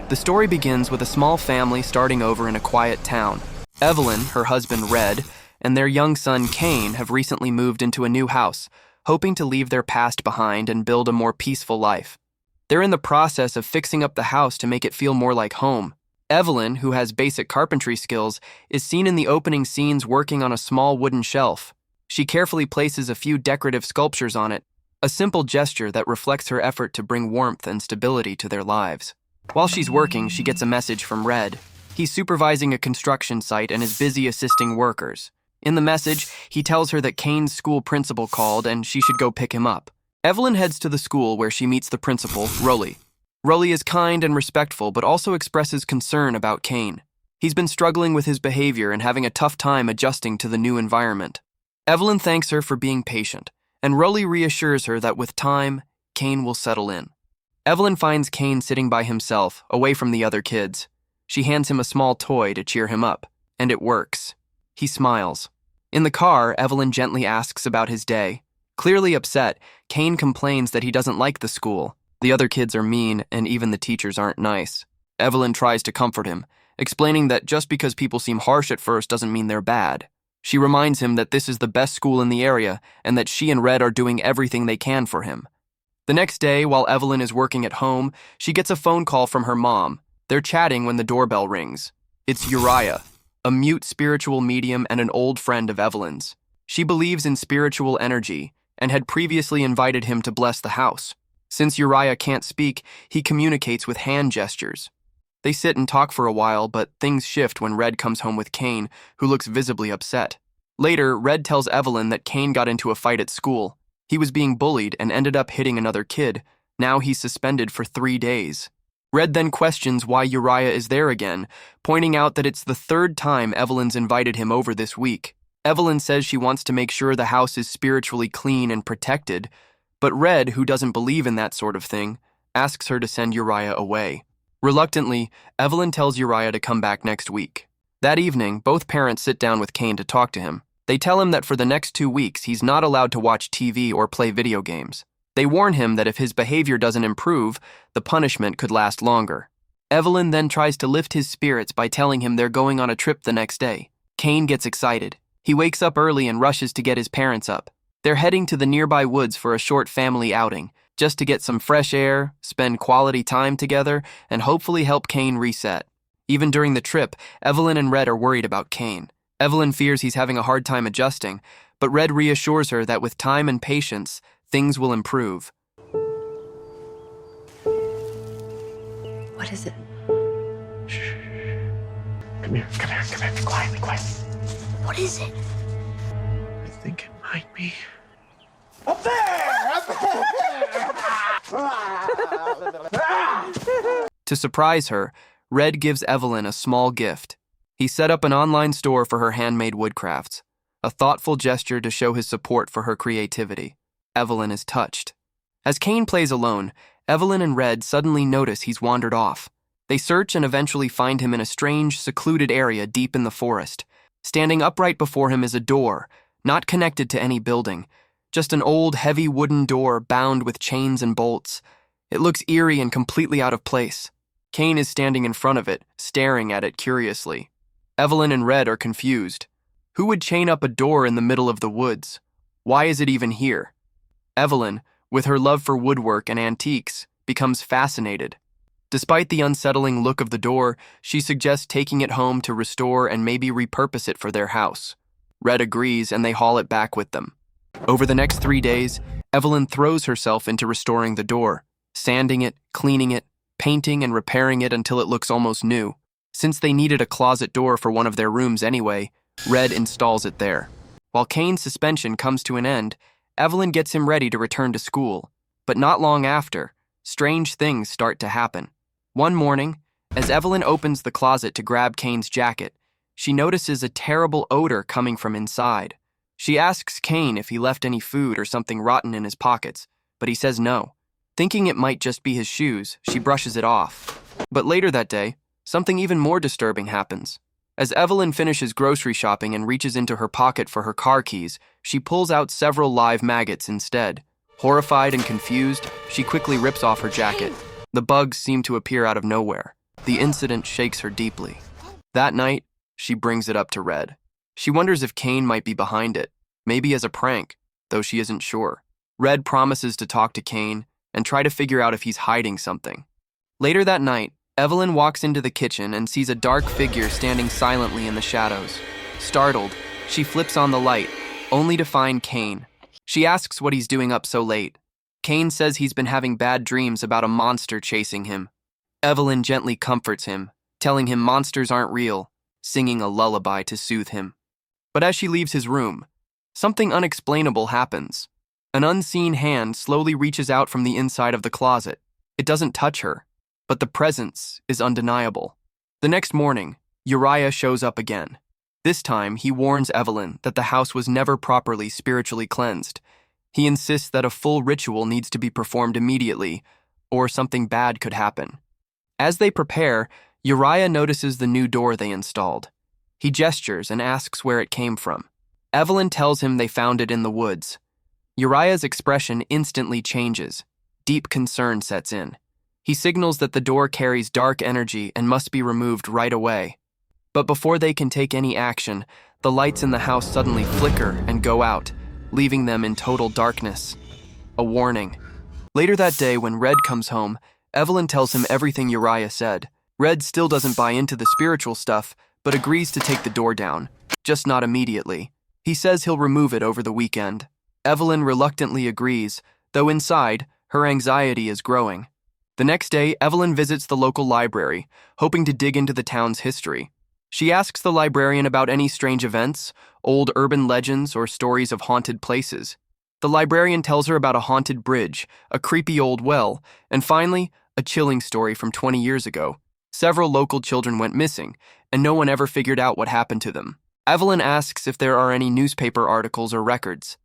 The story begins with a small family starting over in a quiet town. Evelyn, her husband Red, and their young son Kane have recently moved into a new house, hoping to leave their past behind and build a more peaceful life. They're in the process of fixing up the house to make it feel more like home. Evelyn, who has basic carpentry skills, is seen in the opening scenes working on a small wooden shelf. She carefully places a few decorative sculptures on it, a simple gesture that reflects her effort to bring warmth and stability to their lives. While she's working, she gets a message from Red. He's supervising a construction site and is busy assisting workers. In the message, he tells her that Kane's school principal called and she should go pick him up. Evelyn heads to the school where she meets the principal, Rolly. Rolly is kind and respectful, but also expresses concern about Kane. He's been struggling with his behavior and having a tough time adjusting to the new environment. Evelyn thanks her for being patient, and Rolly reassures her that with time, Kane will settle in. Evelyn finds Kane sitting by himself, away from the other kids. She hands him a small toy to cheer him up, and it works. He smiles. In the car, Evelyn gently asks about his day. Clearly upset, Kane complains that he doesn't like the school. The other kids are mean, and even the teachers aren't nice. Evelyn tries to comfort him, explaining that just because people seem harsh at first doesn't mean they're bad. She reminds him that this is the best school in the area, and that she and Red are doing everything they can for him. The next day, while Evelyn is working at home, she gets a phone call from her mom. They're chatting when the doorbell rings. It's Uriah, a mute spiritual medium and an old friend of Evelyn's. She believes in spiritual energy and had previously invited him to bless the house. Since Uriah can't speak, he communicates with hand gestures. They sit and talk for a while, but things shift when Red comes home with Kane, who looks visibly upset. Later, Red tells Evelyn that Kane got into a fight at school. He was being bullied and ended up hitting another kid. Now he's suspended for 3 days. Red then questions why Uriah is there again, pointing out that it's the 3rd time Evelyn's invited him over this week. Evelyn says she wants to make sure the house is spiritually clean and protected, but Red, who doesn't believe in that sort of thing, asks her to send Uriah away. Reluctantly, Evelyn tells Uriah to come back next week. That evening, both parents sit down with Kane to talk to him. They tell him that for the next 2 weeks, he's not allowed to watch TV or play video games. They warn him that if his behavior doesn't improve, the punishment could last longer. Evelyn then tries to lift his spirits by telling him they're going on a trip the next day. Kane gets excited. He wakes up early and rushes to get his parents up. They're heading to the nearby woods for a short family outing, just to get some fresh air, spend quality time together, and hopefully help Kane reset. Even during the trip, Evelyn and Red are worried about Kane. Evelyn fears he's having a hard time adjusting, but Red reassures her that with time and patience, things will improve. What is it? Shh. Come here. Be quiet. What is it? I think it might be... Up there! To surprise her, Red gives Evelyn a small gift. He set up an online store for her handmade woodcrafts, a thoughtful gesture to show his support for her creativity. Evelyn is touched. As Kane plays alone, Evelyn and Red suddenly notice he's wandered off. They search and eventually find him in a strange, secluded area deep in the forest. Standing upright before him is a door, not connected to any building, just an old, heavy wooden door bound with chains and bolts. It looks eerie and completely out of place. Kane is standing in front of it, staring at it curiously. Evelyn and Red are confused. Who would chain up a door in the middle of the woods? Why is it even here? Evelyn, with her love for woodwork and antiques, becomes fascinated. Despite the unsettling look of the door, she suggests taking it home to restore and maybe repurpose it for their house. Red agrees and they haul it back with them. Over the next 3 days, Evelyn throws herself into restoring the door, sanding it, cleaning it, painting and repairing it until it looks almost new. Since they needed a closet door for one of their rooms anyway, Red installs it there. While Kane's suspension comes to an end, Evelyn gets him ready to return to school. But not long after, strange things start to happen. One morning, as Evelyn opens the closet to grab Kane's jacket, she notices a terrible odor coming from inside. She asks Kane if he left any food or something rotten in his pockets, but he says no. Thinking it might just be his shoes, she brushes it off. But later that day, something even more disturbing happens. As Evelyn finishes grocery shopping and reaches into her pocket for her car keys, she pulls out several live maggots instead. Horrified and confused, she quickly rips off her jacket. The bugs seem to appear out of nowhere. The incident shakes her deeply. That night, she brings it up to Red. She wonders if Kane might be behind it, maybe as a prank, though she isn't sure. Red promises to talk to Kane and try to figure out if he's hiding something. Later that night, Evelyn walks into the kitchen and sees a dark figure standing silently in the shadows. Startled, she flips on the light, only to find Kane. She asks what he's doing up so late. Kane says he's been having bad dreams about a monster chasing him. Evelyn gently comforts him, telling him monsters aren't real, singing a lullaby to soothe him. But as she leaves his room, something unexplainable happens. An unseen hand slowly reaches out from the inside of the closet. It doesn't touch her, but the presence is undeniable. The next morning, Uriah shows up again. This time, he warns Evelyn that the house was never properly spiritually cleansed. He insists that a full ritual needs to be performed immediately, or something bad could happen. As they prepare, Uriah notices the new door they installed. He gestures and asks where it came from. Evelyn tells him they found it in the woods. Uriah's expression instantly changes. Deep concern sets in. He signals that the door carries dark energy and must be removed right away. But before they can take any action, the lights in the house suddenly flicker and go out, leaving them in total darkness. A warning. Later that day, when Red comes home, Evelyn tells him everything Uriah said. Red still doesn't buy into the spiritual stuff, but agrees to take the door down, just not immediately. He says he'll remove it over the weekend. Evelyn reluctantly agrees, though inside, her anxiety is growing. The next day, Evelyn visits the local library, hoping to dig into the town's history. She asks the librarian about any strange events, old urban legends, or stories of haunted places. The librarian tells her about a haunted bridge, a creepy old well, and finally, a chilling story from 20 years ago. Several local children went missing, and no one ever figured out what happened to them. Evelyn asks if there are any newspaper articles or records.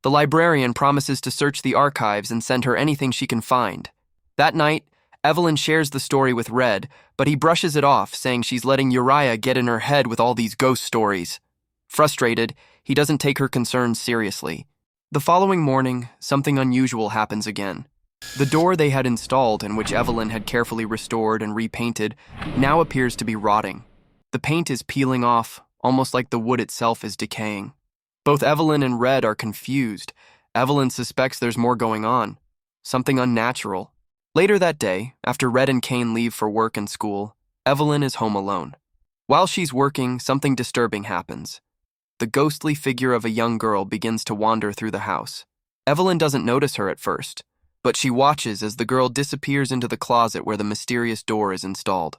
The librarian promises to search the archives and send her anything she can find. That night, Evelyn shares the story with Red, but he brushes it off, saying she's letting Uriah get in her head with all these ghost stories. Frustrated, he doesn't take her concerns seriously. The following morning, something unusual happens again. The door they had installed, and which Evelyn had carefully restored and repainted, now appears to be rotting. The paint is peeling off, almost like the wood itself is decaying. Both Evelyn and Red are confused. Evelyn suspects there's more going on, something unnatural. Later that day, after Red and Kane leave for work and school, Evelyn is home alone. While she's working, something disturbing happens. The ghostly figure of a young girl begins to wander through the house. Evelyn doesn't notice her at first, but she watches as the girl disappears into the closet where the mysterious door is installed.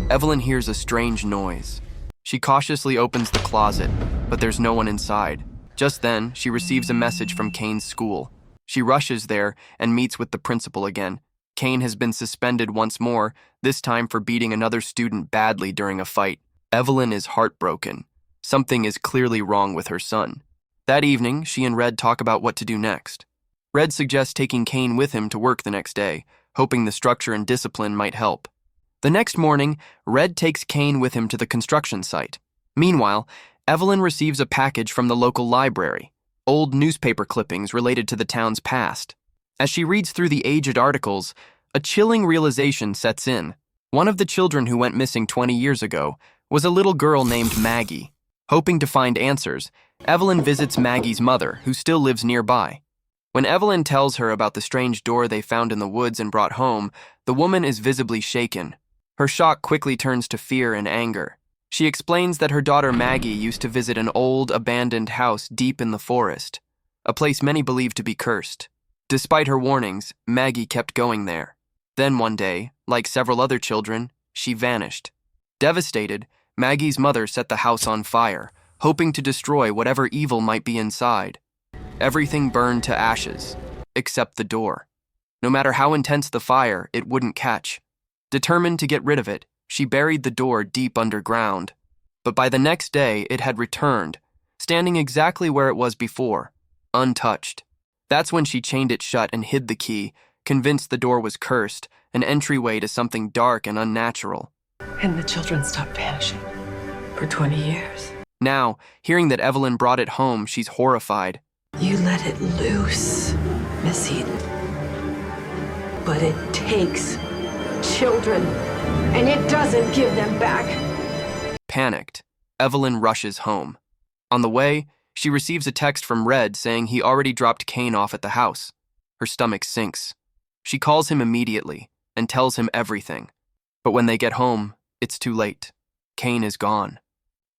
Evelyn hears a strange noise. She cautiously opens the closet, but there's no one inside. Just then, she receives a message from Kane's school. She rushes there and meets with the principal again. Kane has been suspended once more, this time for beating another student badly during a fight. Evelyn is heartbroken. Something is clearly wrong with her son. That evening, she and Red talk about what to do next. Red suggests taking Kane with him to work the next day, hoping the structure and discipline might help. The next morning, Red takes Kane with him to the construction site. Meanwhile, Evelyn receives a package from the local library, old newspaper clippings related to the town's past. As she reads through the aged articles, a chilling realization sets in. One of the children who went missing 20 years ago was a little girl named Maggie. Hoping to find answers, Evelyn visits Maggie's mother, who still lives nearby. When Evelyn tells her about the strange door they found in the woods and brought home, the woman is visibly shaken. Her shock quickly turns to fear and anger. She explains that her daughter Maggie used to visit an old, abandoned house deep in the forest, a place many believe to be cursed. Despite her warnings, Maggie kept going there. Then one day, like several other children, she vanished. Devastated, Maggie's mother set the house on fire, hoping to destroy whatever evil might be inside. Everything burned to ashes, except the door. No matter how intense the fire, it wouldn't catch. Determined to get rid of it, she buried the door deep underground. But by the next day, it had returned, standing exactly where it was before, untouched. That's when she chained it shut and hid the key, convinced the door was cursed, an entryway to something dark and unnatural. And the children stopped vanishing for 20 years. Now, hearing that Evelyn brought it home, she's horrified. You let it loose, Miss Eden. But it takes children and it doesn't give them back. Panicked, Evelyn rushes home. On the way, she receives a text from Red saying he already dropped Kane off at the house. Her stomach sinks. She calls him immediately and tells him everything. But when they get home, it's too late. Kane is gone.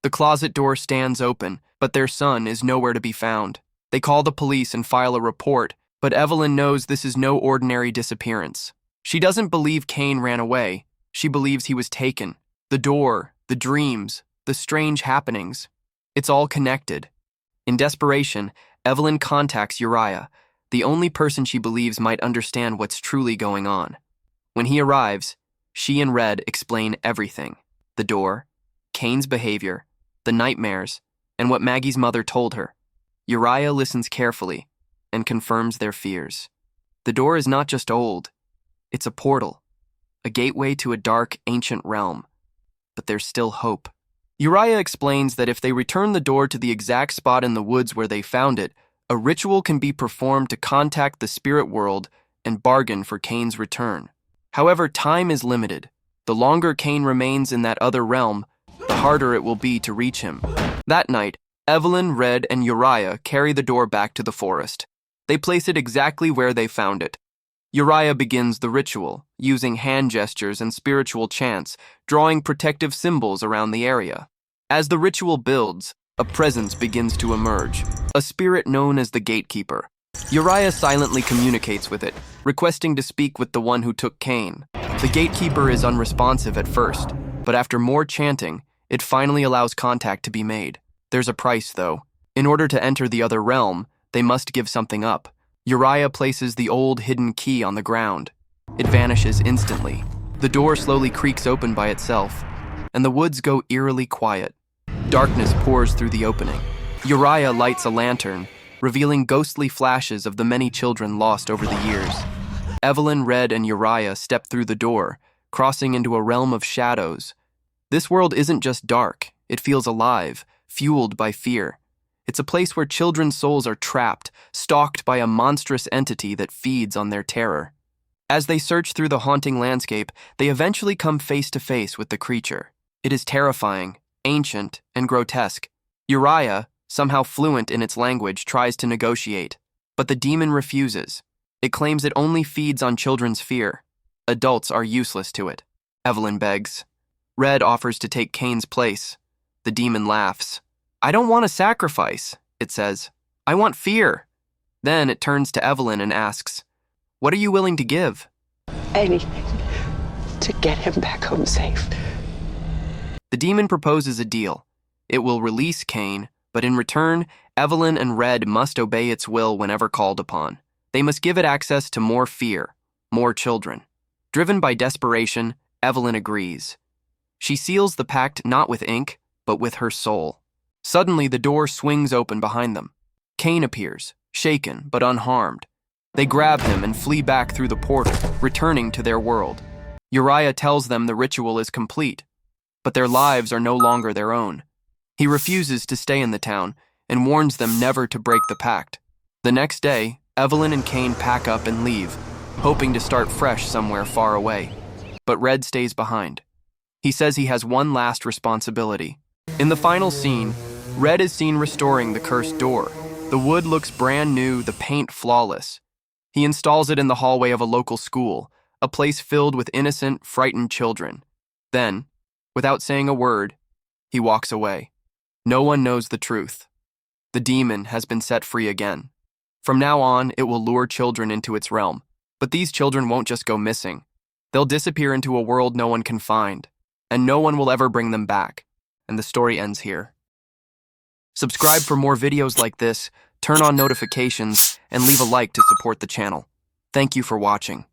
The closet door stands open, but their son is nowhere to be found. They call the police and file a report, but Evelyn knows this is no ordinary disappearance. She doesn't believe Kane ran away. She believes he was taken. The door, the dreams, the strange happenings. It's all connected. In desperation, Evelyn contacts Uriah, the only person she believes might understand what's truly going on. When he arrives, she and Red explain everything. The door, Kane's behavior, the nightmares, and what Maggie's mother told her. Uriah listens carefully and confirms their fears. The door is not just old, it's a portal, a gateway to a dark, ancient realm. But there's still hope. Uriah explains that if they return the door to the exact spot in the woods where they found it, a ritual can be performed to contact the spirit world and bargain for Kane's return. However, time is limited. The longer Kane remains in that other realm, the harder it will be to reach him. That night, Evelyn, Red, and Uriah carry the door back to the forest. They place it exactly where they found it. Uriah begins the ritual, using hand gestures and spiritual chants, drawing protective symbols around the area. As the ritual builds, a presence begins to emerge, a spirit known as the Gatekeeper. Uriah silently communicates with it, requesting to speak with the one who took Kane. The Gatekeeper is unresponsive at first, but after more chanting, it finally allows contact to be made. There's a price, though. In order to enter the other realm, they must give something up. Uriah places the old hidden key on the ground. It vanishes instantly. The door slowly creaks open by itself, and the woods go eerily quiet. Darkness pours through the opening. Uriah lights a lantern, revealing ghostly flashes of the many children lost over the years. Evelyn, Red, and Uriah step through the door, crossing into a realm of shadows. This world isn't just dark, it feels alive, fueled by fear. It's a place where children's souls are trapped, stalked by a monstrous entity that feeds on their terror. As they search through the haunting landscape, they eventually come face to face with the creature. It is terrifying, ancient, and grotesque. Uriah, somehow fluent in its language, tries to negotiate, but the demon refuses. It claims it only feeds on children's fear. Adults are useless to it. Evelyn begs. Red offers to take Kane's place. The demon laughs. "I don't want a sacrifice," it says. "I want fear." Then it turns to Evelyn and asks, "What are you willing to give?" Anything to get him back home safe. The demon proposes a deal. It will release Kane, but in return, Evelyn and Red must obey its will whenever called upon. They must give it access to more fear, more children. Driven by desperation, Evelyn agrees. She seals the pact not with ink, but with her soul. Suddenly, the door swings open behind them. Kane appears, shaken but unharmed. They grab him and flee back through the portal, returning to their world. Uriah tells them the ritual is complete, but their lives are no longer their own. He refuses to stay in the town and warns them never to break the pact. The next day, Evelyn and Kane pack up and leave, hoping to start fresh somewhere far away. But Red stays behind. He says he has one last responsibility. In the final scene, Red is seen restoring the cursed door. The wood looks brand new, the paint flawless. He installs it in the hallway of a local school, a place filled with innocent, frightened children. Then, without saying a word, he walks away. No one knows the truth. The demon has been set free again. From now on, it will lure children into its realm. But these children won't just go missing. They'll disappear into a world no one can find, and no one will ever bring them back. And the story ends here. Subscribe for more videos like this, turn on notifications, and leave a like to support the channel. Thank you for watching.